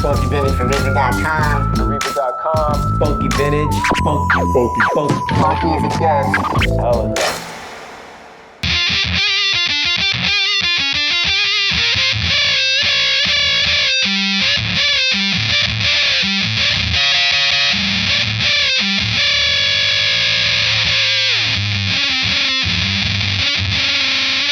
Funky Vintage for Reverb.com. Reverb.com. Funky vintage, funky. Funky as it gets. Hell yeah.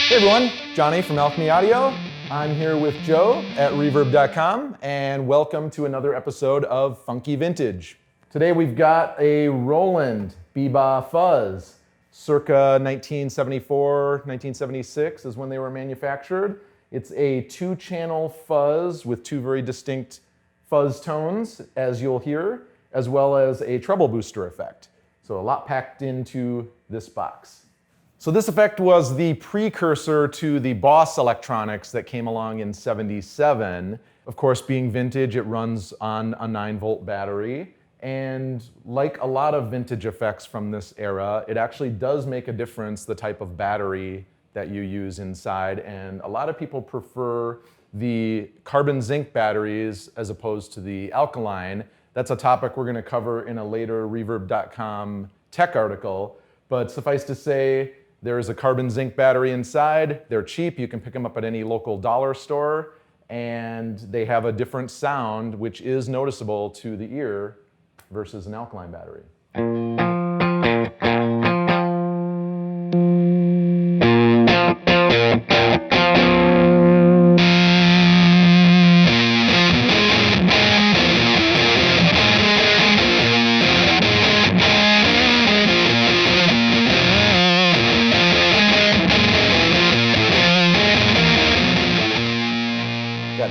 Hey everyone, Johnny from Alchemy Audio. I'm here with Joe at Reverb.com, and welcome to another episode of Funky Vintage. Today we've got a Roland Baa Fuzz, circa 1974, 1976 is when they were manufactured. It's a two-channel fuzz with two very distinct fuzz tones, as you'll hear, as well as a treble booster effect. So a lot packed into this box. So this effect was the precursor to the Boss electronics that came along in '77. Of course, being vintage, it runs on a 9-volt battery. And like a lot of vintage effects from this era, it actually does make a difference the type of battery that you use inside. And a lot of people prefer the carbon zinc batteries as opposed to the alkaline. That's a topic we're going to cover in a later Reverb.com tech article. But suffice to say, there's a carbon zinc battery inside. They're cheap. You can pick them up at any local dollar store. And they have a different sound, which is noticeable to the ear versus an alkaline battery.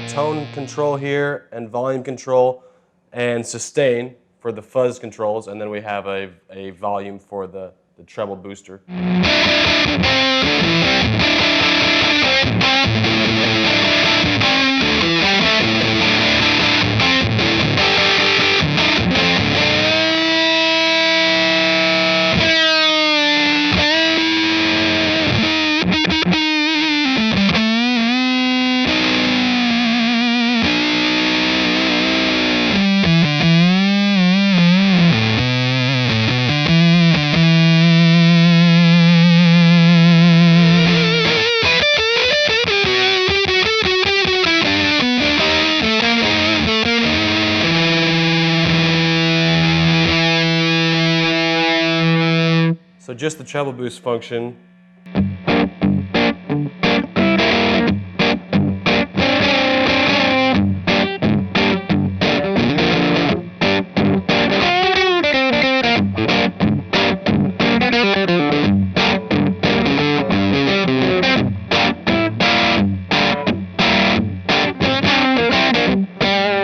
Tone control here, and volume control, and sustain for the fuzz controls, and then we have a volume for the treble booster. So just the treble boost function.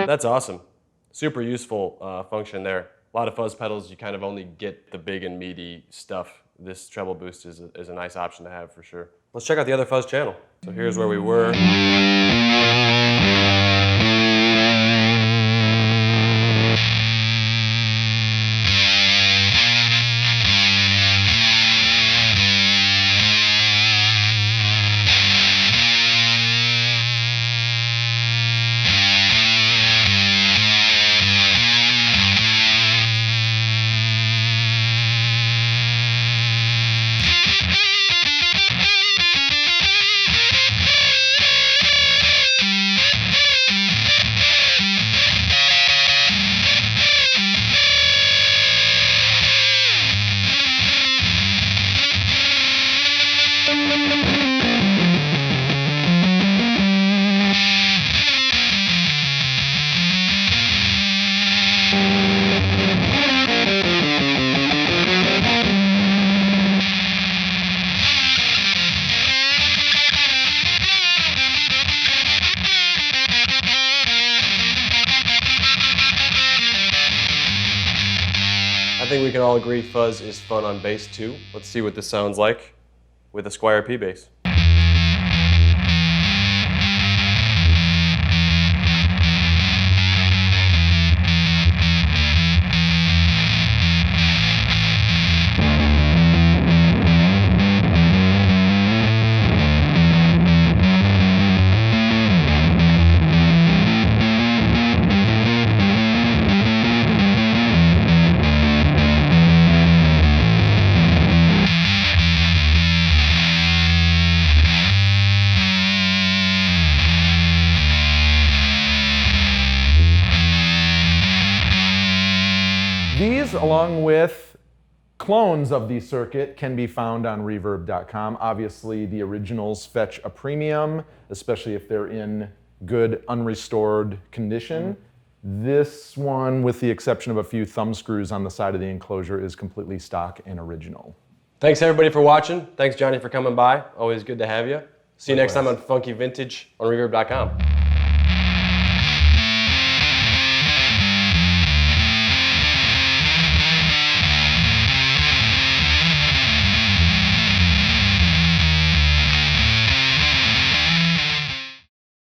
That's awesome. Super useful function there. A lot of fuzz pedals, you kind of only get the big and meaty stuff. This treble boost is a nice option to have for sure. Let's check out the other fuzz channel. So here's where we were. I think we can all agree fuzz is fun on bass too. Let's see what this sounds like with a Squire P bass. along with clones of the circuit, can be found on Reverb.com. Obviously, the originals fetch a premium, especially if they're in good unrestored condition. This one, with the exception of a few thumb screws on the side of the enclosure, is completely stock and original. Thanks everybody for watching. Thanks Johnny for coming by. Always good to have you. See you next time on Funky Vintage on Reverb.com.